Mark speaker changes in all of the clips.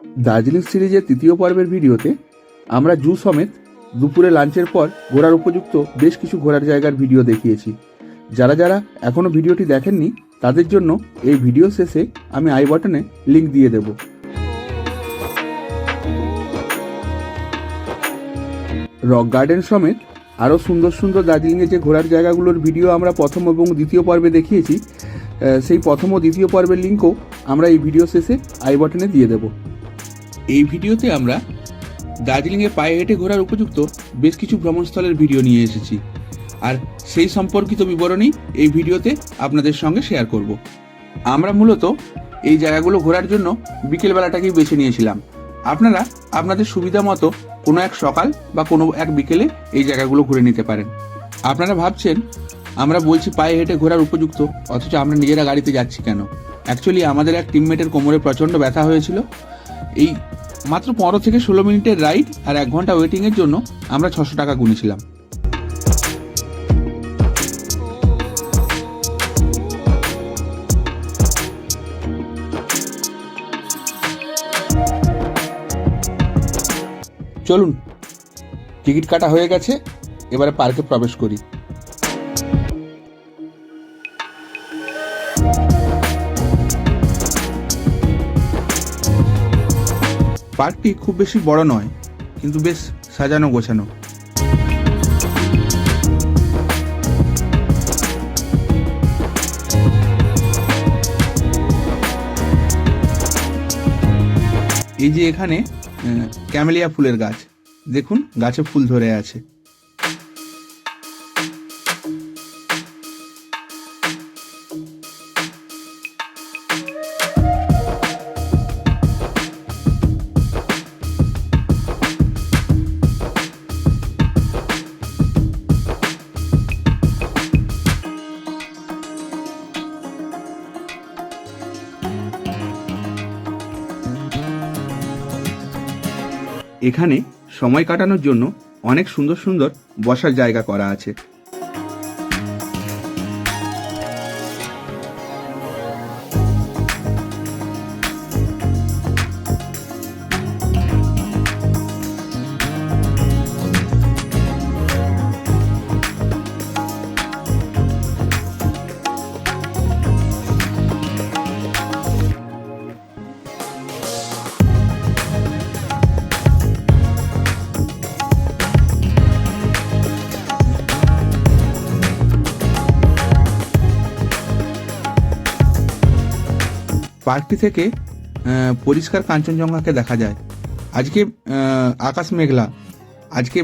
Speaker 1: দার্জিলিং সিরিজের তৃতীয় পর্বের ভিডিওতে আমরা জু সমেত দুপুরে লাঞ্চের পর ঘোরার উপযুক্ত বেশ কিছু ঘোরার জায়গার ভিডিও দেখিয়েছি। যারা যারা এখনও ভিডিওটি দেখেননি তাদের জন্য এই ভিডিও শেষে আমি আই বাটনে লিঙ্ক দিয়ে দেব। রক গার্ডেন সমেত আরও সুন্দর সুন্দর দার্জিলিংয়ে যে ঘোরার জায়গাগুলোর ভিডিও আমরা প্রথম এবং দ্বিতীয় পর্বে দেখিয়েছি, সেই প্রথম ও দ্বিতীয় পর্বের লিঙ্কও আমরা এই ভিডিও শেষে আই বাটনে দিয়ে দেব। এই ভিডিওতে আমরা দার্জিলিংয়ে পায়ে হেঁটে ঘোরার উপযুক্ত বেশ কিছু ভ্রমণস্থলের ভিডিও নিয়ে এসেছি, আর সেই সম্পর্কিত বিবরণী এই ভিডিওতে আপনাদের সঙ্গে শেয়ার করব। আমরা মূলত এই জায়গাগুলো ঘোরার জন্য বিকেলবেলাটাকেই বেছে নিয়েছিলাম। আপনারা আপনাদের সুবিধা মতো কোনো এক সকাল বা কোনো এক বিকেলে এই জায়গাগুলো ঘুরে নিতে পারেন। আপনারা ভাবছেন আমরা বলছি পায়ে হেঁটে ঘোরার উপযুক্ত, অথচ আমরা নিজেরা গাড়িতে যাচ্ছি কেন? অ্যাকচুয়ালি আমাদের এক টিমমেটের কোমরে প্রচণ্ড ব্যথা হয়েছিল। এই মাত্র 15 থেকে 16 মিনিটের রাইড আর 1 ঘন্টা ওয়েটিংয়ের জন্য আমরা 600 টাকা গুনেছিলাম। চলুন, টিকিট কাটা হয়ে গেছে, এবারে পার্কে প্রবেশ করি। পার্কটি খুব বেশি বড় নয়, কিন্তু বেশ সাজানো গোছানো। এই যে এখানে ক্যামেলিয়া ফুলের গাছ, দেখুন গাছে ফুল ধরে আছে। এখানে সময় কাটানোর জন্য অনেক সুন্দর সুন্দর বসার জায়গা করা আছে। পার্কটি থেকে পরিষ্কার কাঞ্চনজঙ্ঘাকে দেখা যায়। আজকে আকাশ মেঘলা, আজকে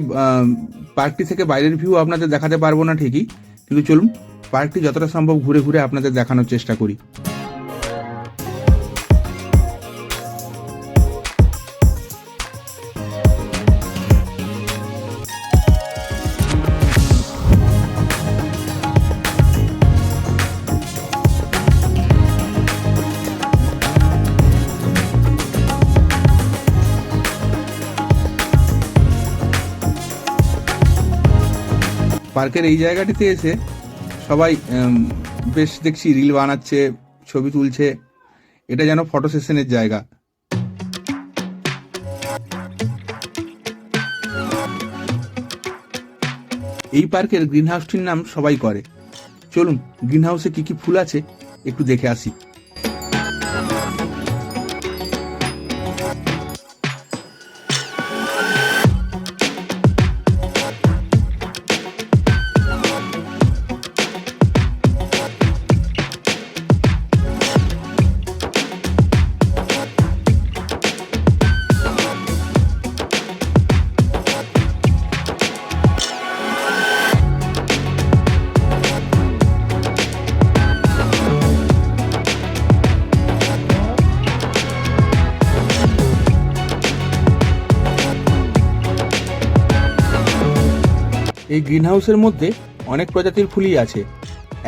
Speaker 1: পার্কটি থেকে বাইরের ভিউ আপনাদের দেখাতে পারবো না ঠিকই, কিন্তু চলুন পার্কটি যতটা সম্ভব ঘুরে ঘুরে আপনাদের দেখানোর চেষ্টা করি। পার্কের এই জায়গাটিতে এসে সবাই বেশ দেখছি রিল বানাচ্ছে, ছবি তুলছে। এটা যেন ফটো সেশনের জায়গা। এই পার্কের গ্রিন হাউসটির নাম সবাই করে। চলুন গ্রিন হাউসে কি কি ফুল আছে একটু দেখে আসি। এই গ্রিন হাউসের মধ্যে অনেক প্রজাতির ফুলই আছে,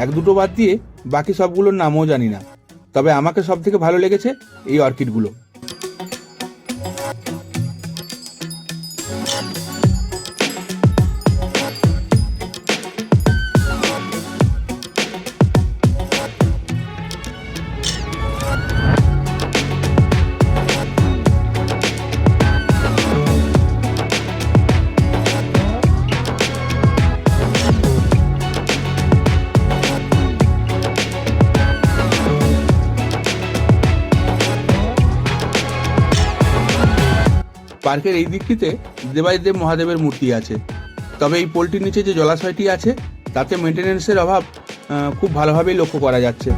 Speaker 1: 1-2টো বাদ দিয়ে বাকি সবগুলোর নামও জানি না। তবে আমাকে সব থেকে ভালো লেগেছে এই অর্কিডগুলো। পার্কের এই দিকটিতে দেবাদিদেব মহাদেবের মূর্তি আছে, তবে এই পোলটির নিচে যে জলাশয়টি আছে তাতে মেনটেন্যান্সের অভাব খুব ভালোভাবেই লক্ষ্য করা যাচ্ছে।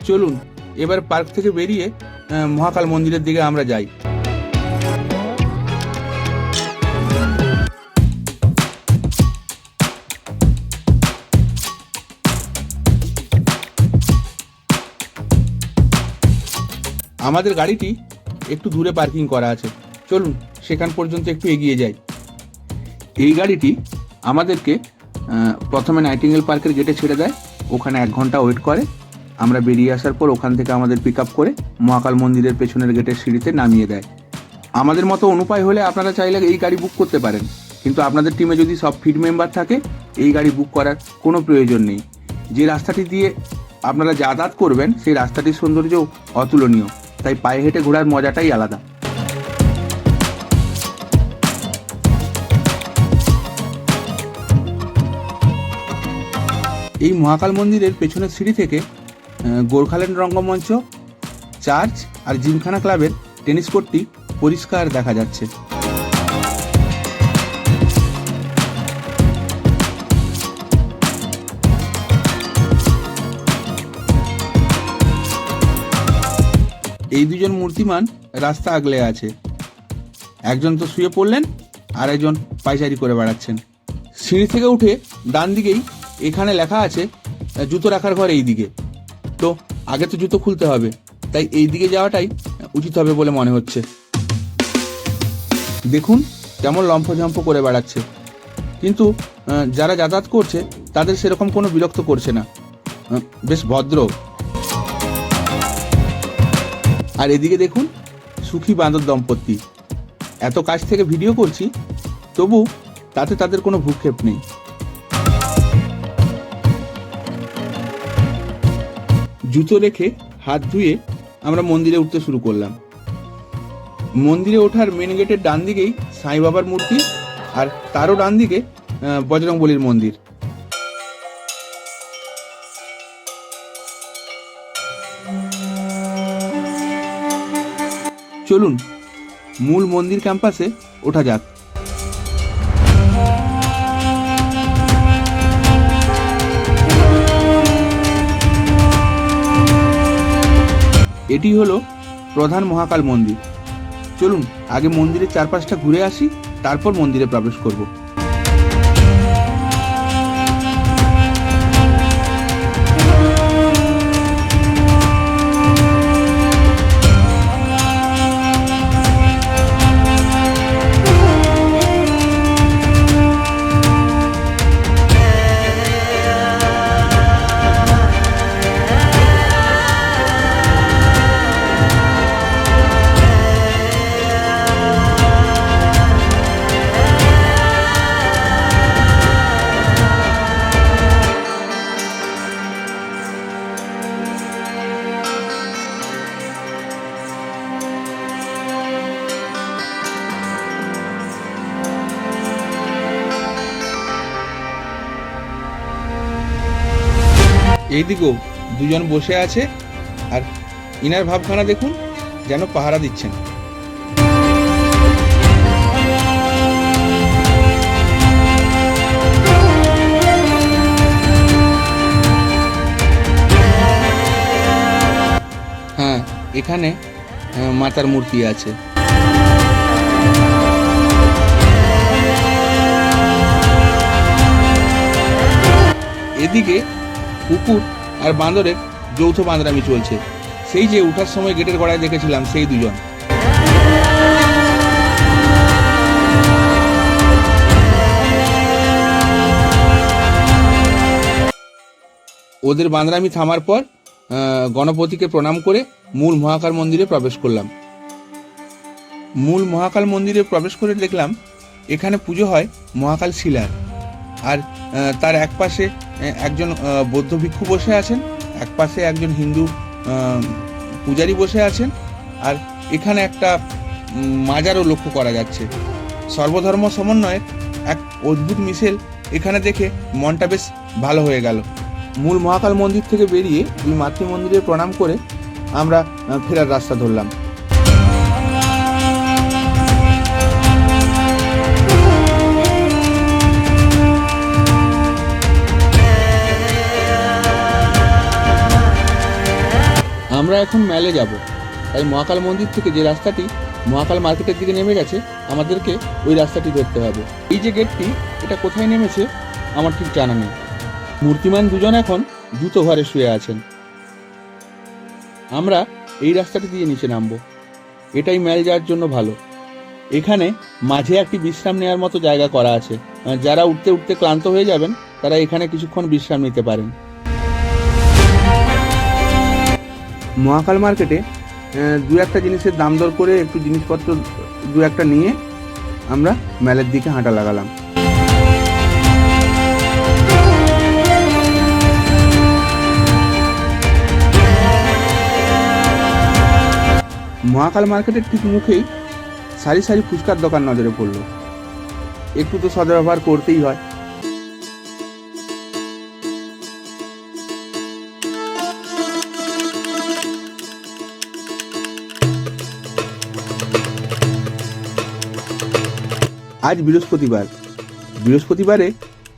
Speaker 1: চলুন এবার পার্ক থেকে বেরিয়ে মহাকাল মন্দিরের দিকে আমরা যাই। আমাদের গাড়িটি একটু দূরে পার্কিং করা আছে, চলুন সেখান পর্যন্ত একটু এগিয়ে যাই। এই গাড়িটি আমাদেরকে প্রথমে নাইটিঙ্গেল পার্কের গেটে ছেড়ে দেয়, ওখানে 1 ঘন্টা ওয়েট করে। আমরা বেরিয়ে আসার পর ওখান থেকে আমাদের পিক আপ করে মহাকাল মন্দিরের পেছনের গেটের সিঁড়িতে নামিয়ে দেয়। আমাদের মতো অনুপায় হলে আপনারা চাইলে এই গাড়ি বুক করতে পারেন, কিন্তু আপনাদের টিমে যদি সব ফিট মেম্বার থাকে এই গাড়ি বুক করার কোনো প্রয়োজন নেই। যে রাস্তাটি দিয়ে আপনারা যাতায়াত করবেন সেই রাস্তাটির সৌন্দর্য অতুলনীয়, তাই পায়ে হেঁটে ঘোরার মজাটাই আলাদা। এই মহাকাল মন্দিরের পেছনের সিঁড়ি থেকে গোর্খাল্যান্ড রঙ্গমঞ্চ, চার্চ আর জিমখানা ক্লাবের টেনিস কোর্টটি পরিষ্কার দেখা যাচ্ছে। এই দুজন মূর্তিমান রাস্তা আগলে আছে, একজন তো শুয়ে পড়লেন আর একজন পায়চারি করে বেড়াচ্ছেন। সিঁড়ি থেকে উঠে ডান দিকেই এখানে লেখা আছে জুতো রাখার ঘর এই দিকে, তো আগে তো জুতো খুলতে হবে, তাই এই দিকে যাওয়াটাই উচিত হবে বলে মনে হচ্ছে। দেখুন কেমন লম্ফঝম্প করে বেড়াচ্ছে, কিন্তু যারা যাতায়াত করছে তাদের সেরকম কোনো বিরক্ত করছে না, বেশ ভদ্র। আর এদিকে দেখুন সুখী বাঁদর দম্পতি, এত কাছ থেকে ভিডিও করছি তবু তাতে তাদের কোনো ভ্রুক্ষেপ নেই। জুতো রেখে হাত ধুয়ে আমরা মন্দিরে উঠতে শুরু করলাম। মন্দিরে ওঠার মেন গেটের ডান দিকেই সাই বাবার মূর্তি, আর তারও ডান দিকে বজরংবলীর মন্দির। চলুন মূল মন্দির ক্যাম্পাসে ওঠা যাক। এটি হলো প্রধান মহাকাল মন্দির। চলুন আগে মন্দিরের চারপাশটা ঘুরে আসি, তারপর মন্দিরে প্রবেশ করব। এইদিকেও দুজন বসে আছে, আর ইনার ভাবখানা দেখুন, যেন পাহারা দিচ্ছেন। হ্যাঁ, এখানে মাতার মূর্তি আছে। এদিকে কুকুর আর বাঁদরের যৌথ বাঁদরামি চলছে, সেই যে উঠার সময় গেটের গড়ায় দেখেছিলাম সেই দুজন। ওদের বাঁদরামি থামার পর গণপতিকে প্রণাম করে মূল মহাকাল মন্দিরে প্রবেশ করলাম। মূল মহাকাল মন্দিরে প্রবেশ করে দেখলাম এখানে পুজো হয় মহাকাল শিলার, আর তার এক পাশে একজন বৌদ্ধ ভিক্ষু বসে আছেন, এক পাশে একজন হিন্দু পূজারী বসে আছেন, আর এখানে একটা মাজারও লক্ষ্য করা যাচ্ছে। সর্বধর্ম সমন্বয়ের এক অদ্ভুত মিশেল এখানে দেখে মনটা বেশ ভালো হয়ে গেল। মূল মহাকাল মন্দির থেকে বেরিয়ে দুই মাতৃ মন্দিরে প্রণাম করে আমরা ফেরার রাস্তা ধরলাম। আমরা এখন মেলে যাব, তাই মহাকাল মন্দির থেকে যে রাস্তাটি মহাকাল মার্কেটের দিকে নেমে গেছে, আমাদেরকে ওই রাস্তাটি ধরতে হবে। এই যে গেটটি, এটা কোথায় নেমেছে আমার ঠিক জানা নেই। মূর্তিমান দুজন এখন জুতো ঘরে শুয়ে আছেন। আমরা এই রাস্তাটি দিয়ে নিচে নামবো। এটাই মেল যাওয়ার জন্য ভালো। এখানে মাঝে একটি বিশ্রাম নেওয়ার মতো জায়গা করা আছে। যারা উঠতে উঠতে ক্লান্ত হয়ে যাবেন তারা এখানে কিছুক্ষণ বিশ্রাম নিতে পারেন। মহাকাল মার্কেটে দু একটা জিনিসের দাম দর করে একটু জিনিসপত্র দু একটা নিয়ে আমরা মেলের দিকে হাঁটা লাগালাম। মহাকাল মার্কেটের ঠিক মুখেই সারি সারি ফুচকার দোকান নজরে পড়লো। একটু তো সদ্ব্যবহার করতেই হয়। আজ বৃহস্পতিবারে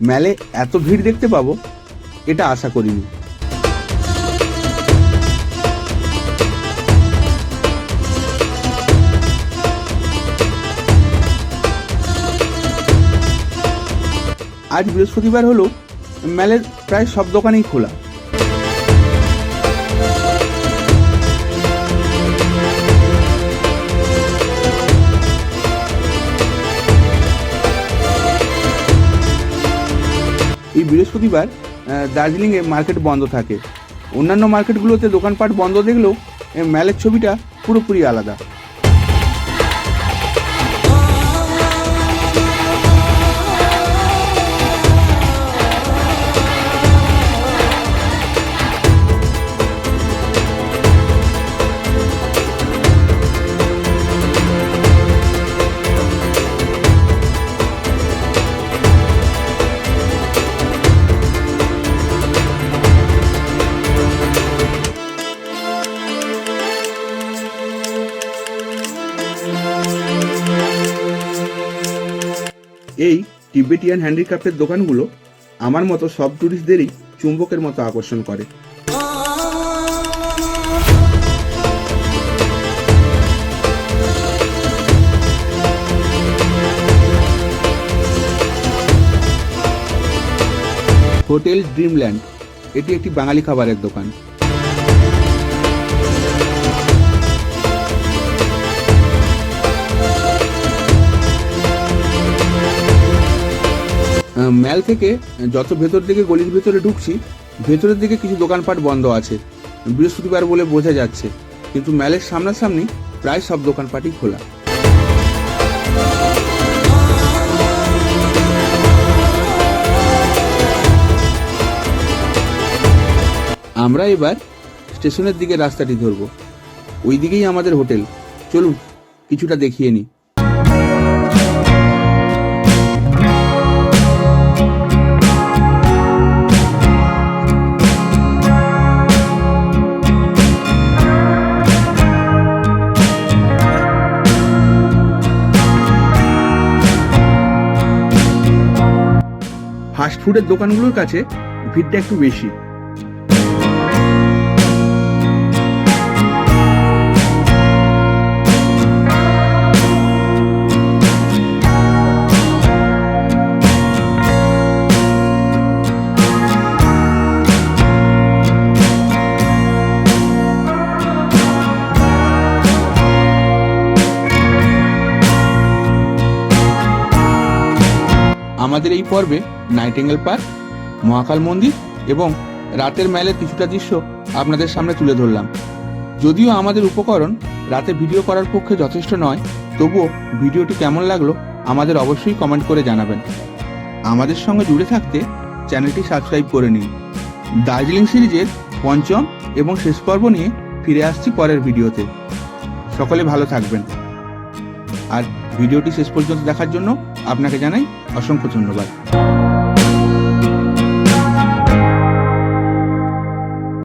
Speaker 1: মেলে এত ভিড় দেখতে পাবো এটা আশা করিনি। আজ বৃহস্পতিবার হলো মেলের প্রায় সব দোকানেই খোলা। এই বৃহস্পতিবার দার্জিলিংয়ে মার্কেট বন্ধ থাকে। অন্যান্য মার্কেটগুলোতে দোকানপাট বন্ধ দেখলেও মেলের ছবিটা পুরোপুরি আলাদা। এই টিবেটিয়ান হ্যান্ডিক্রাফটের দোকানগুলো আমার মতো সব ট্যুরিস্টদেরই চুম্বকের মতো আকর্ষণ করে। হোটেল ড্রিমল্যান্ড, এটি একটি বাঙালি খাবারের দোকান। মেল থেকে যত ভেতর দিকে গলির ভেতরে ঢুকছি, ভেতরের দিকে কিছু দোকানপাট বন্ধ আছে। বৃহস্পতিবার বলে বোঝা যাচ্ছে, কিন্তু মেলের সামনাসামনি প্রায় সব দোকানপাটই খোলা। আমরা এবার স্টেশনের দিকে রাস্তাটি ধরব। ওই দিকেই আমাদের হোটেল। চলুন কিছুটা দেখিয়ে নিই। ফাস্টফুডের দোকানগুলোর কাছে ভিড়টা একটু বেশি। আমাদের এই পর্বে নাইটিঙ্গেল পার্ক, মহাকাল মন্দির এবং রাতের মেলের কিছুটা দৃশ্য আপনাদের সামনে তুলে ধরলাম। যদিও আমাদের উপকরণ রাতে ভিডিও করার পক্ষে যথেষ্ট নয়, তবুও ভিডিওটি কেমন লাগলো আমাদের অবশ্যই কমেন্ট করে জানাবেন। আমাদের সঙ্গে জুড়ে থাকতে চ্যানেলটি সাবস্ক্রাইব করে নিন। দার্জিলিং সিরিজের পঞ্চম এবং শেষ পর্ব নিয়ে ফিরে আসছি পরের ভিডিওতে। সকলে ভালো থাকবেন। আর ভিডিওটি শেষ পর্যন্ত দেখার জন্য আপনাকে জানাই অসংখ্য ধন্যবাদ।